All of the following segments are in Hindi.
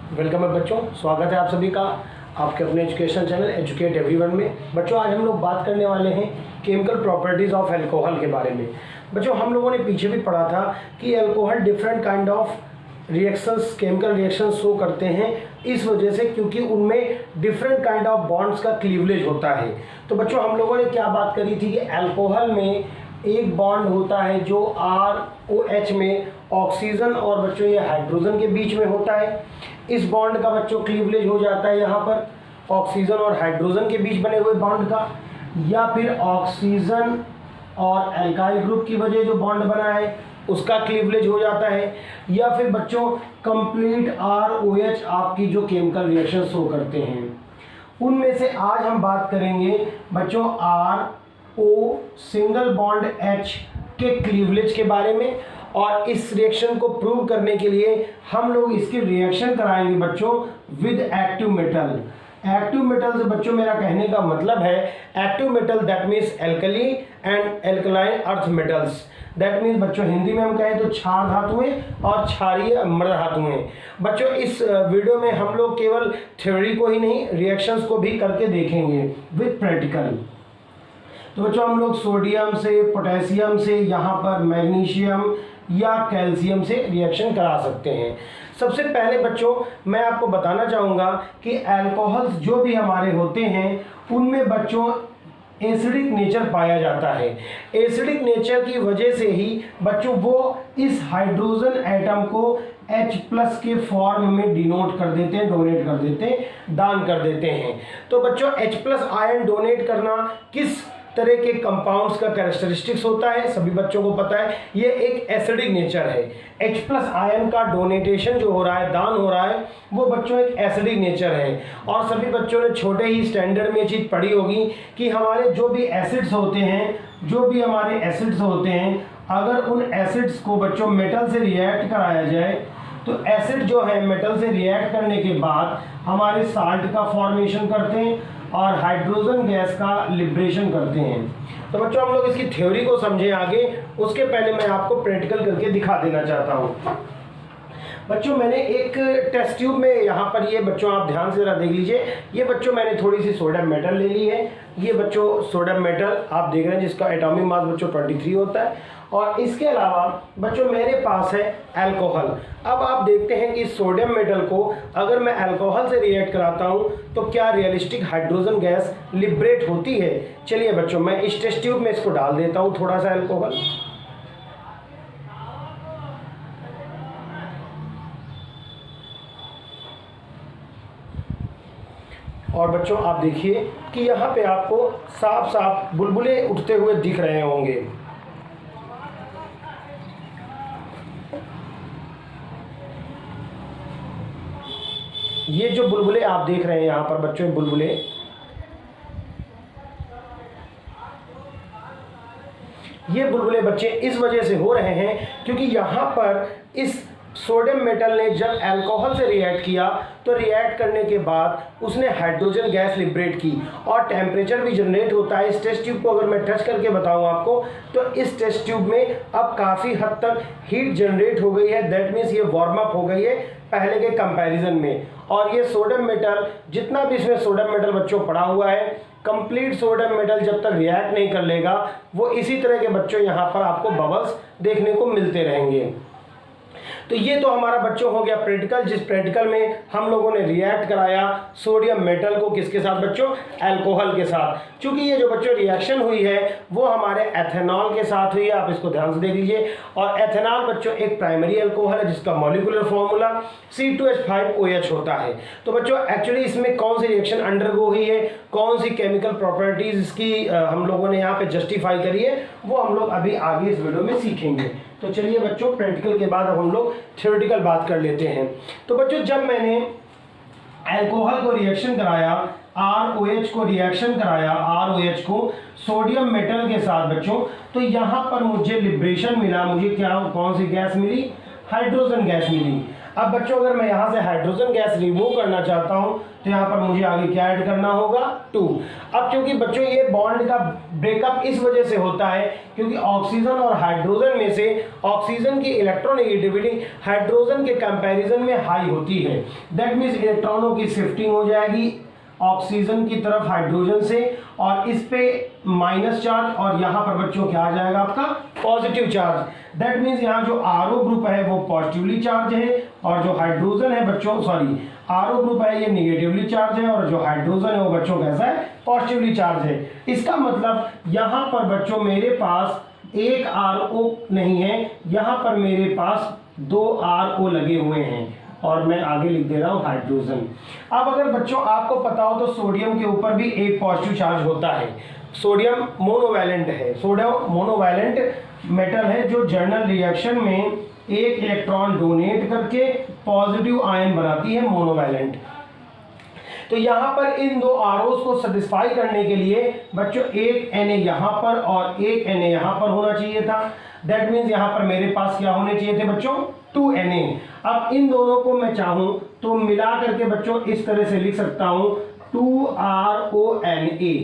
वेलकम है बच्चों, स्वागत है आप सभी का आपके अपने एजुकेशन चैनल एजुकेट एवरीवन में। बच्चों आज हम लोग बात करने वाले हैं केमिकल प्रॉपर्टीज़ ऑफ अल्कोहल के बारे में। बच्चों हम लोगों ने पीछे भी पढ़ा था कि alcohol different kind of reactions chemical reactions show करते हैं इस वजह से क्योंकि उनमें डिफरेंट काइंड ऑफ बॉन्ड्स का क्लीवलेज होता है। तो बच्चों हम लोगों ने क्या बात करी थी कि अल्कोहल में एक बॉन्ड होता है जो ROH में ऑक्सीजन और बच्चों ये हाइड्रोजन के बीच में होता है। इस बॉन्ड का बच्चों क्लीवलेज हो जाता है यहाँ पर ऑक्सीजन और हाइड्रोजन के बीच बने हुए बॉन्ड का, या फिर ऑक्सीजन और एल्काइल ग्रुप की वजह जो बॉन्ड बना है उसका क्लीवलेज हो जाता है, या फिर बच्चों कंप्लीट ROH आपकी जो केमिकल रिएक्शन शो करते हैं उनमें से आज हम बात करेंगे बच्चों RO सिंगल बॉन्ड H के क्लीवलेज के बारे में। और इस रिएक्शन को प्रूव करने के लिए हम लोग इसकी रिएक्शन कराएंगे बच्चों with active metal. Active metal से बच्चों मेरा कहने का मतलब है active metal that means alkali and alkaline earth metals. That means बच्चों हिंदी में हम कहें तो क्षार धातुएं और क्षारीय मृद धातुएं। बच्चों इस वीडियो में हम लोग केवल थ्योरी को ही नहीं रिएक्शंस को भी करके देखेंगे विद प्रैक्टिकल। तो बच्चों हम लोग सोडियम से, पोटेशियम से, यहाँ पर मैग्नीशियम या कैल्शियम से रिएक्शन करा सकते हैं। सबसे पहले बच्चों मैं आपको बताना चाहूँगा कि अल्कोहल्स जो भी हमारे होते हैं उनमें बच्चों एसिडिक नेचर पाया जाता है। एसिडिक नेचर की वजह से ही बच्चों वो इस हाइड्रोजन एटम को H+ के फॉर्म में डिनोट कर देते हैं, डोनेट कर देते हैं, दान कर देते हैं। तो बच्चों H+ आयन डोनेट करना किस तरह के कंपाउंड्स का कैरेक्टरिस्टिक्स होता है सभी बच्चों को पता है, ये एक एसिडिक नेचर है। H+ आयन का डोनेटेशन जो हो रहा है, दान हो रहा है, वो बच्चों एक एसिडिक नेचर है। और सभी बच्चों ने छोटे ही स्टैंडर्ड में ये चीज़ पढ़ी होगी कि हमारे जो भी एसिड्स होते हैं अगर उन एसिड्स को बच्चों मेटल से रिएक्ट कराया जाए तो एसिड जो है मेटल से रिएक्ट करने के बाद हमारे साल्ट का फॉर्मेशन करते हैं और हाइड्रोजन गैस का लिबरेशन करते हैं। तो बच्चों हम लोग इसकी थ्योरी को समझें आगे, उसके पहले मैं आपको प्रैक्टिकल करके दिखा देना चाहता हूँ। बच्चों मैंने एक टेस्ट ट्यूब में यहाँ पर ये बच्चों आप ध्यान से ज़रा देख लीजिए, ये बच्चों मैंने थोड़ी सी सोडियम मेटल ले ली है। ये बच्चों सोडियम मेटल आप देख रहे हैं जिसका एटॉमिक मास बच्चों 23 होता है। और इसके अलावा बच्चों मेरे पास है अल्कोहल। अब आप देखते हैं कि सोडियम मेटल को अगर मैं अल्कोहल से रिएक्ट कराता हूँ तो क्या रियलिस्टिक हाइड्रोजन गैस लिबरेट होती है। चलिए बच्चों मैं इस टेस्ट ट्यूब में इसको डाल देता हूँ थोड़ा सा अल्कोहल। और बच्चों आप देखिए कि यहाँ पे आपको साफ साफ बुलबुले उठते हुए दिख रहे होंगे। ये जो बुलबुले आप देख रहे हैं यहाँ पर बच्चों बुलबुले, ये बुलबुले बच्चे इस वजह से हो रहे हैं क्योंकि यहाँ पर इस सोडियम मेटल ने जब अल्कोहल से रिएक्ट किया तो रिएक्ट करने के बाद उसने हाइड्रोजन गैस लिबरेट की और टेम्परेचर भी जनरेट होता है। इस टेस्ट ट्यूब को अगर मैं टच करके बताऊं आपको तो इस टेस्ट ट्यूब में अब काफ़ी हद तक हीट जनरेट हो गई है। दैट मीन्स ये वार्म अप हो गई है पहले के कंपैरिजन में। और ये सोडियम मेटल जितना भी इसमें सोडियम मेटल बच्चों पड़ा हुआ है, कंप्लीट सोडियम मेटल जब तक रिएक्ट नहीं कर लेगा वो इसी तरह के बच्चों यहाँ पर आपको बबल्स देखने को मिलते रहेंगे। तो ये तो हमारा बच्चों हो गया प्रैक्टिकल, जिस प्रैक्टिकल में हम लोगों ने रिएक्ट कराया सोडियम मेटल को किसके साथ बच्चों, अल्कोहल के साथ। क्योंकि ये जो बच्चों रिएक्शन हुई है वो हमारे एथेनॉल के साथ हुई है, आप इसको ध्यान से देख लीजिए। और एथेनॉल बच्चों एक प्राइमरी अल्कोहल है जिसका मॉलिक्यूलर फॉर्मूला C2H5OH होता है। तो बच्चों एक्चुअली इसमें कौन सी रिएक्शन अंडरगो हुई है, कौन सी केमिकल प्रॉपर्टीज इसकी हम लोगों ने यहाँ पे जस्टिफाई करी है, वो हम लोग अभी आगे इस वीडियो में सीखेंगे। तो चलिए बच्चों प्रैक्टिकल के बाद अब हम लोग थ्योरेटिकल बात कर लेते हैं। तो बच्चों जब मैंने अल्कोहल को रिएक्शन कराया, ROH को रिएक्शन कराया, ROH को सोडियम मेटल के साथ बच्चों, तो यहाँ पर मुझे लिबरेशन मिला। मुझे क्या कौन सी गैस मिली, हाइड्रोजन गैस मिली। अब बच्चों अगर मैं यहाँ से हाइड्रोजन गैस रिमूव करना चाहता हूँ तो यहाँ पर मुझे आगे क्या ऐड करना होगा 2। अब क्योंकि बच्चों ये बॉन्ड का ब्रेकअप इस वजह से होता है क्योंकि ऑक्सीजन और हाइड्रोजन में से ऑक्सीजन की इलेक्ट्रोनेगेटिविटी हाइड्रोजन के कंपैरिजन में हाई होती है। दैट मीन्स इलेक्ट्रॉनों की शिफ्टिंग हो जाएगी ऑक्सीजन की तरफ हाइड्रोजन से, और इस पे माइनस चार्ज और यहाँ पर बच्चों क्या आ जाएगा आपका पॉजिटिव चार्ज। दैट मीन्स यहाँ जो आरओ ग्रुप है वो पॉजिटिवली चार्ज है और जो हाइड्रोजन है बच्चों सॉरी आरओ ग्रुप है ये निगेटिवली चार्ज है और जो हाइड्रोजन है वो बच्चों कैसा है पॉजिटिवली चार्ज है। इसका मतलब यहाँ पर बच्चों मेरे पास एक आरओ नहीं है, यहाँ पर मेरे पास 2 आरओ लगे हुए हैं और मैं आगे लिख दे रहा हूं हाइड्रोजन। अब अगर बच्चों आपको पता हो तो सोडियम के ऊपर भी एक पॉजिटिव चार्ज होता है। सोडियम मोनोवैलेंट है, सोडियम मोनोवैलेंट मेटल है जो जर्नल रिएक्शन में एक इलेक्ट्रॉन डोनेट करके पॉजिटिव आयन बनाती है मोनोवैलेंट। तो यहाँ पर इन 2 आरओस को सेटिस्फाई करने के लिए बच्चों एक Na यहाँ पर और एक Na यहाँ पर होना चाहिए था। दैट मीन्स यहाँ पर मेरे पास क्या होने चाहिए थे बच्चों 2 Na। अब इन दोनों को मैं चाहूं तो मिला करके बच्चों इस तरह से लिख सकता हूं 2RONA।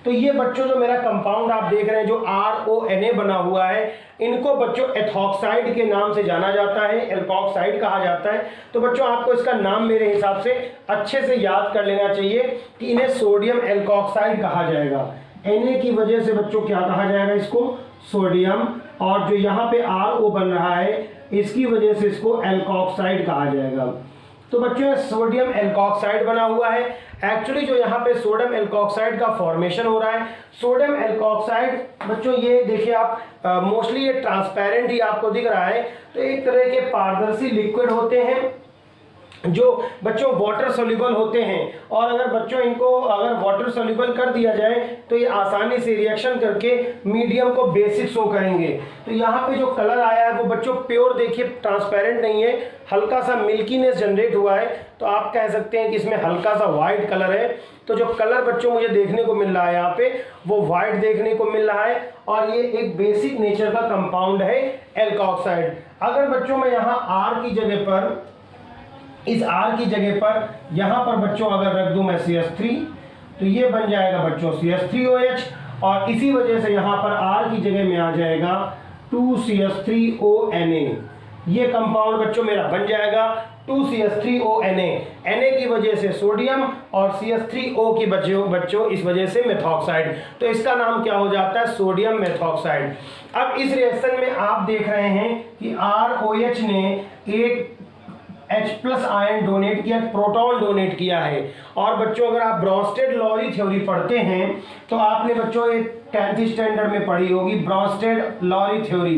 तो ये बच्चों जो मेरा कंपाउंड आप देख रहे हैं जो RONA बना हुआ है इनको बच्चों एथॉक्साइड के नाम से जाना जाता है, एल्कोक्साइड कहा जाता है। तो बच्चों आपको इसका नाम मेरे हिसाब से अच्छे से याद कर लेना चाहिए कि इन्हें सोडियम एल्कोक्साइड कहा जाएगा। Na की वजह से बच्चों क्या कहा जाएगा इसको सोडियम, और जो यहाँ पे RO बन रहा है इसकी वजह से इसको एल्कोक्साइड कहा जाएगा। तो बच्चों सोडियम एल्कोक्साइड बना हुआ है। एक्चुअली जो यहाँ पे सोडियम एल्कोक्साइड का फॉर्मेशन हो रहा है, सोडियम एल्कोक्साइड बच्चों ये देखिए आप मोस्टली ये ट्रांसपेरेंट ही आपको दिख रहा है। तो एक तरह के पारदर्शी लिक्विड होते हैं जो बच्चों वाटर सोल्यूबल होते हैं, और अगर बच्चों इनको अगर वाटर सोल्यूबल कर दिया जाए तो ये आसानी से रिएक्शन करके मीडियम को बेसिक शो करेंगे। तो यहाँ पे जो कलर आया है वो बच्चों प्योर देखिए ट्रांसपेरेंट नहीं है, हल्का सा मिल्कीनेस जनरेट हुआ है। तो आप कह सकते हैं कि इसमें हल्का सा वाइट कलर है। तो जो कलर बच्चों मुझे देखने को मिल रहा है यहाँ पे वो वाइट देखने को मिल रहा है, और ये एक बेसिक नेचर का कंपाउंड है एल्कोक्साइड। अगर बच्चों मैं यहाँ R की जगह पर इस R की जगह पर यहाँ पर बच्चों अगर रख दूं मैं CH3 तो ये बन जाएगा बच्चों CH3OH, और इसी वजह से यहाँ पर R की जगह में आ जाएगा 2CH3ONA। ये कंपाउंड बच्चों मेरा बन जाएगा 2CH3ONA। Na की वजह से सोडियम और CH3O की बच्चों इस वजह से मेथॉक्साइड। तो इसका नाम क्या हो जाता है सोडियम मेथॉक्साइड। अब इस रिएक्शन में आप देख रहे हैं कि ROH ने एक H+ आयन डोनेट किया, प्रोटॉन डोनेट किया है। और बच्चों अगर आप ब्रॉन्स्टेड-लॉरी थ्योरी पढ़ते हैं तो आपने बच्चों एक 10th स्टैंडर्ड में पढ़ी होगी ब्रॉन्स्टेड-लॉरी थ्योरी।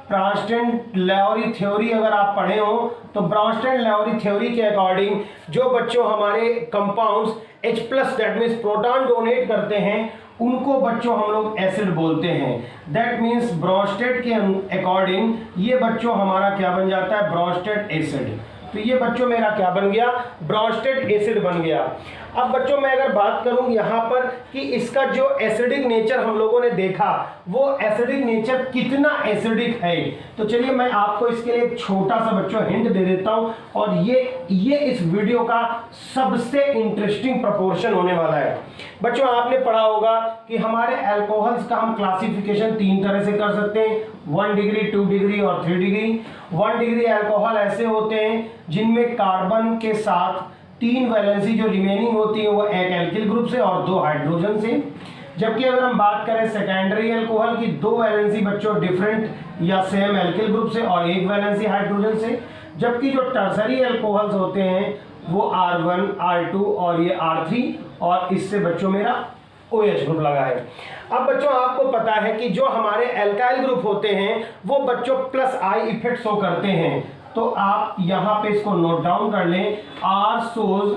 ब्रॉन्स्टेड-लॉरी थ्योरी अगर आप पढ़े हो तो ब्रॉन्स्टेड-लॉरी थ्योरी के अकॉर्डिंग जो बच्चों हमारे compounds H+ that means proton donate करते हैं उनको बच्चों हम लोग एसिड बोलते हैं। दैट मीन्स ब्रॉन्स्टेड के अकॉर्डिंग ये बच्चों हमारा क्या बन जाता है ब्रॉन्स्टेड एसिड। तो ये बच्चों मेरा क्या बन गया ब्रॉन्स्टेड एसिड बन गया। अब बच्चों मैं अगर बात करूं यहाँ पर कि इसका जो एसिडिक नेचर हम लोगों ने देखा वो एसिडिक नेचर कितना एसिडिक है, तो चलिए मैं आपको इसके लिए एक छोटा सा बच्चों हिंट दे देता हूं, और ये इस वीडियो का सबसे इंटरेस्टिंग प्रोपोर्शन होने वाला है। बच्चों आपने पढ़ा होगा कि हमारे अल्कोहल्स का हम क्लासिफिकेशन 3 तरह से कर सकते हैं, 1 डिग्री, 2 डिग्री और 3 डिग्री। 1 डिग्री अल्कोहल ऐसे होते हैं जिनमें कार्बन के साथ 3 वैलेंसी जो रिमेनिंग होती है वो एक एल्किल ग्रुप से और 2 हाइड्रोजन से। जबकि अगर हम बात करें सेकेंडरी अल्कोहल की 2 वैलेंसी बच्चों डिफरेंट या सेम एल्किल ग्रुप से और 1 वैलेंसी हाइड्रोजन से। जबकि जो टर्सरी अल्कोहल्स होते हैं वो R1, R2 और ये R3, और इससे बच्चों मेरा OH ग्रुप लगा है। अब बच्चों आपको पता है कि जो हमारे एल्काइल ग्रुप होते हैं वो बच्चों +I इफेक्ट शो करते हैं। तो आप यहाँ पे इसको नोट डाउन कर लें, R shows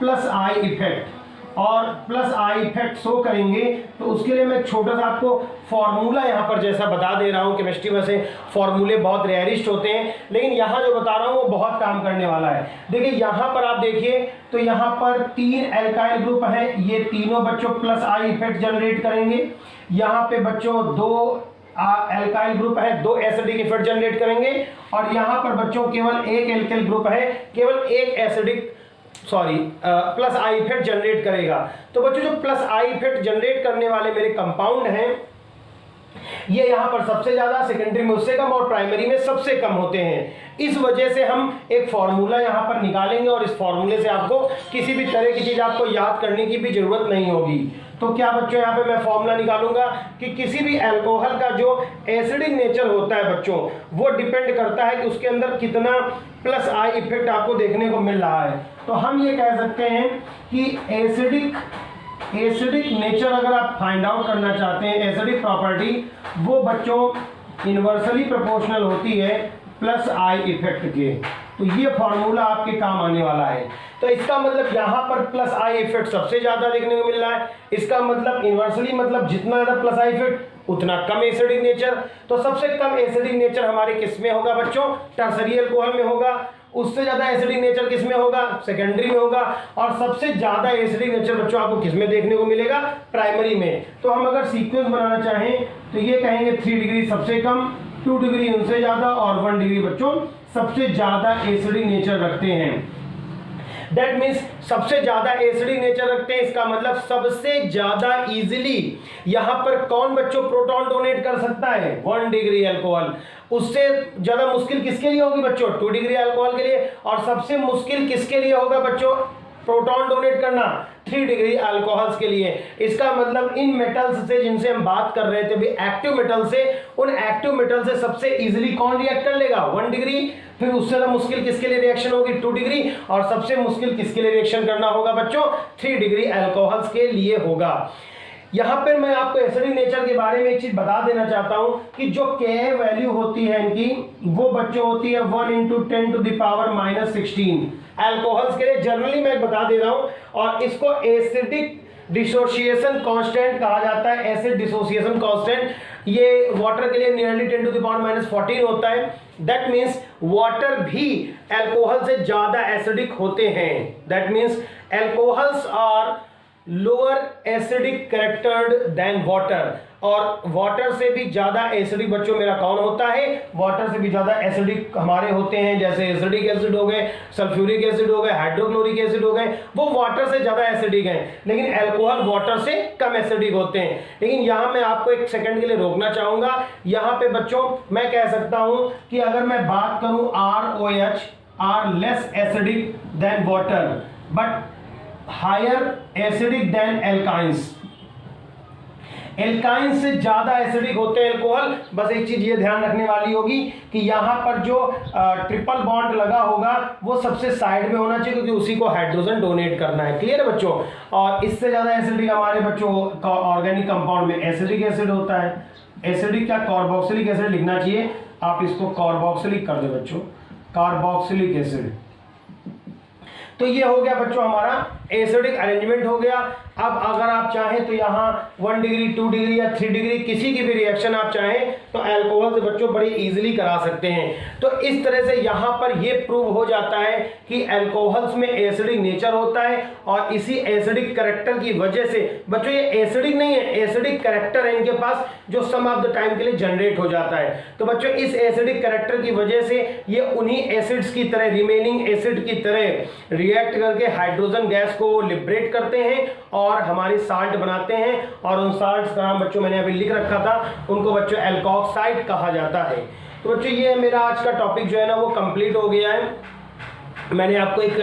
+I इफेक्ट, और +I इफेक्ट शो करेंगे। तो उसके लिए मैं छोटा सा आपको फॉर्मूला यहाँ पर जैसा बता दे रहा हूँ, केमिस्ट्री में से फॉर्मूले बहुत रेयरिस्ट होते हैं, लेकिन यहाँ जो बता रहा हूँ वो बहुत काम करने वाला है। देखिए यहाँ पर आप देखिए तो यहाँ पर 3 एल्काइल ग्रुप हैं, ये तीनों बच्चों +I इफेक्ट जनरेट करेंगे। यहाँ पे बच्चों 2 एल्काइल ग्रुप है, 2 एसिडिक इफेक्ट जनरेट करेंगे, और यहाँ पर बच्चों केवल एक एल्काइल ग्रुप है, केवल एक acidic plus I effect generate करेगा। तो बच्चों जो प्लस आई इफेक्ट जनरेट करने वाले मेरे कंपाउंड हैं, ये यहाँ पर सबसे ज्यादा, सेकेंडरी में उससे कम और प्राइमरी में सबसे कम होते हैं। इस वजह से हम एक फॉर्मूला यहाँ पर निकालेंगे और इस फॉर्मूले से आपको किसी भी तरह की चीज आपको याद करने की भी जरूरत नहीं होगी। तो क्या बच्चों यहाँ पे मैं फॉर्मूला निकालूंगा कि किसी भी अल्कोहल का जो एसिडिक नेचर होता है बच्चों, वो डिपेंड करता है कि उसके अंदर कितना प्लस आई इफेक्ट आपको देखने को मिल रहा है। तो हम ये कह सकते हैं कि एसिडिक नेचर अगर आप फाइंड आउट करना चाहते हैं, एसिडिक प्रॉपर्टी, वो बच्चों इन्वर्सली प्रोपोर्शनल होती है प्लस आई इफेक्ट के। तो ये फॉर्मूला आपके काम आने वाला है। तो इसका मतलब यहाँ पर प्लस आई इफेक्ट सबसे ज्यादा देखने को मिल रहा है, इसका मतलब इन्वर्सली मतलब जितना ज्यादा प्लस आई इफेक्ट उतना कम एसिडिक नेचर। तो सबसे कम एसिडिक नेचर हमारे किस में होगा बच्चों? टर्सरी अल्कोहल में होगा। उससे ज्यादा एसिडिक नेचर किस में होगा? सेकेंडरी में होगा। और सबसे ज्यादा एसिडिक नेचर बच्चों आपको किस में देखने को मिलेगा? प्राइमरी में। तो हम अगर सीक्वेंस बनाना चाहें तो ये कहेंगे 3 डिग्री सबसे कम, 2 डिग्री उनसे ज्यादा और 1 डिग्री बच्चों सबसे ज्यादा एसिडिक नेचर रखते हैं। दैट मीन्स सबसे ज्यादा एसिडिक नेचर रखते हैं, इसका मतलब सबसे ज्यादा इजीली यहां पर कौन बच्चों प्रोटॉन डोनेट कर सकता है? 1 डिग्री अल्कोहल। उससे ज्यादा मुश्किल किसके लिए होगी बच्चों? 2 डिग्री अल्कोहल के लिए। और सबसे मुश्किल किसके लिए होगा बच्चों प्रोटॉन डोनेट करना? 3 डिग्री अल्कोहल्स के लिए। इसका मतलब इन मेटल्स से जिनसे हम बात कर रहे थे भी एक्टिव मेटल से, उन एक्टिव मेटल से सबसे इजीली कौन रिएक्ट कर लेगा? 1 डिग्री। फिर उससे ज्यादा मुश्किल किसके लिए रिएक्शन होगी? 2 डिग्री। और सबसे मुश्किल किसके लिए रिएक्शन करना होगा बच्चों? 3 डिग्री अल्कोहल्स के लिए होगा। यहाँ पर मैं आपको एसिडिक नेचर के बारे में एक चीज बता देना चाहता हूं कि जो के वैल्यू होती है इनकी, वो बच्चों होती है 1 × 10⁻⁻16 अल्कोहल्स के लिए। जनरली मैं बता दे रहा हूं, और इसको एसिडिक डिसोसिएशन कांस्टेंट कहा जाता है। एसिड डिसोसिएशन कांस्टेंट ये वाटर के लिए नियरली 10⁻14 होता है। दैट मीन्स वाटर भी अल्कोहल से ज्यादा एसिडिक होते हैं। That means alcohols are lower acidic charactered than water. और वाटर से भी ज्यादा एसिडिक बच्चों मेरा कौन होता है? वाटर से भी ज्यादा एसिडिक हमारे होते हैं, जैसे एसिडिक एसिड हो गए, सल्फ्यूरिक एसिड हो गए, हाइड्रोक्लोरिक एसिड हो गए, वो वाटर से ज्यादा एसिडिक हैं। लेकिन अल्कोहल वाटर से कम एसिडिक होते हैं। लेकिन यहाँ मैं आपको एक सेकंड के लिए रोकना चाहूंगा। यहाँ पे बच्चों मैं कह सकता हूं कि अगर मैं बात करूं ROH are less acidic than water but higher acidic than alkynes. Alkyne से ज्यादा एसिडिक होते हैं अल्कोहल। बस एक चीज ये ध्यान रखने वाली होगी कि यहाँ पर जो ट्रिपल बॉन्ड लगा होगा वो सबसे साइड में होना चाहिए, क्योंकि उसी को हाइड्रोजन डोनेट करना है। क्लियर है बच्चों? और इससे ज्यादा एसिडिक हमारे बच्चों ऑर्गेनिक कंपाउंड में एसिडिक एसिड होता है। एसिडिक क्या कार्बोक्सिलिक एसिड लिखना चाहिए, आप इसको कार्बोक्सिलिक कर दे बच्चों, कार्बोक्सिलिक एसिड। तो ये हो गया बच्चों हमारा एसिडिक अरेंजमेंट हो गया। अब अगर आप चाहें तो यहाँ 1 डिग्री 2 डिग्री या 3 डिग्री किसी की भी रिएक्शन आप चाहें तो अल्कोहल से बच्चों बड़ी इजीली करा सकते हैं। तो इस तरह से यहाँ पर ये प्रूव हो जाता है कि अल्कोहल्स में एसिडिक नेचर होता है, और इसी एसिडिक कैरेक्टर की वजह से बच्चों ये एसिडिक नहीं है, एसिडिक कैरेक्टर है इनके पास जो सम ऑफ द टाइम के लिए जनरेट हो जाता है। तो बच्चों इस एसिडिक कैरेक्टर की वजह से ये उन्हीं एसिड्स की तरह, रिमेनिंग एसिड की तरह रिएक्ट करके हाइड्रोजन गैस को लिबरेट करते हैं और हमारी साल्ट बनाते हैं। और उन साल्ट्स का नाम बच्चों मैंने अभी लिख रखा था, उनको बच्चों एल्कोक्साइड कहा जाता है। तो बच्चों ये मेरा आज का टॉपिक जो है ना वो कंप्लीट हो गया है। मैंने आपको एक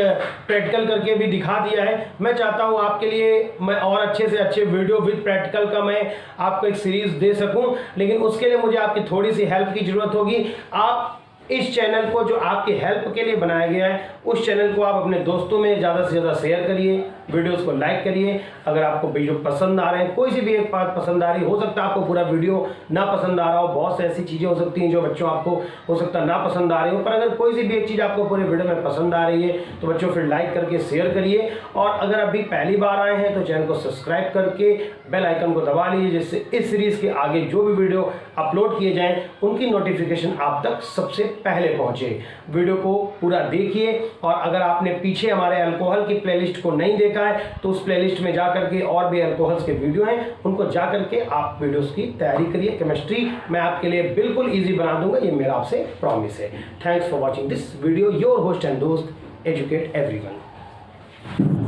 प्रैक्टिकल करके भी दिखा दिया है। मैं चाहता हूं आपके लिए मैं और अच्छे से अच्छे वीडियो विद प्रैक्टिकल का मैं आपको एक सीरीज दे सकूं, लेकिन उसके लिए मुझे आपकी थोड़ी सी हेल्प की जरूरत होगी। आप इस चैनल को जो आपकी हेल्प के लिए बनाया गया है, उस चैनल को आप अपने दोस्तों में ज़्यादा से ज़्यादा शेयर करिए, वीडियोस को लाइक करिए। अगर आपको वीडियो पसंद आ रहे हैं, कोई सी भी एक बात पसंद आ रही हो सकता है आपको पूरा वीडियो ना पसंद आ रहा हो, बहुत से ऐसी चीज़ें हो सकती हैं जो बच्चों आपको हो सकता है ना पसंद आ रही हो, पर अगर कोई सी भी एक चीज़ आपको पूरे वीडियो में पसंद आ रही है तो बच्चों फिर लाइक करके शेयर करिए। और अगर अभी पहली बार आए हैं तो चैनल को सब्सक्राइब करके बेल आइकन को दबा लीजिए, जिससे इस सीरीज़ के आगे जो भी वीडियो अपलोड किए जाएँ उनकी नोटिफिकेशन आप तक सबसे पहले पहुँचे। वीडियो को पूरा देखिए, और अगर आपने पीछे हमारे अल्कोहल की प्लेलिस्ट को नहीं देखा देखा है तो उस प्लेलिस्ट में जा करके और भी अल्कोहल्स के वीडियो हैं, उनको जा करके आप वीडियोस की तैयारी करिए। केमिस्ट्री मैं आपके लिए बिल्कुल ईजी बना दूंगा, ये मेरा आपसे प्रॉमिस है। Thanks for watching this video. Your host and दोस्त एजुकेट एवरीवन।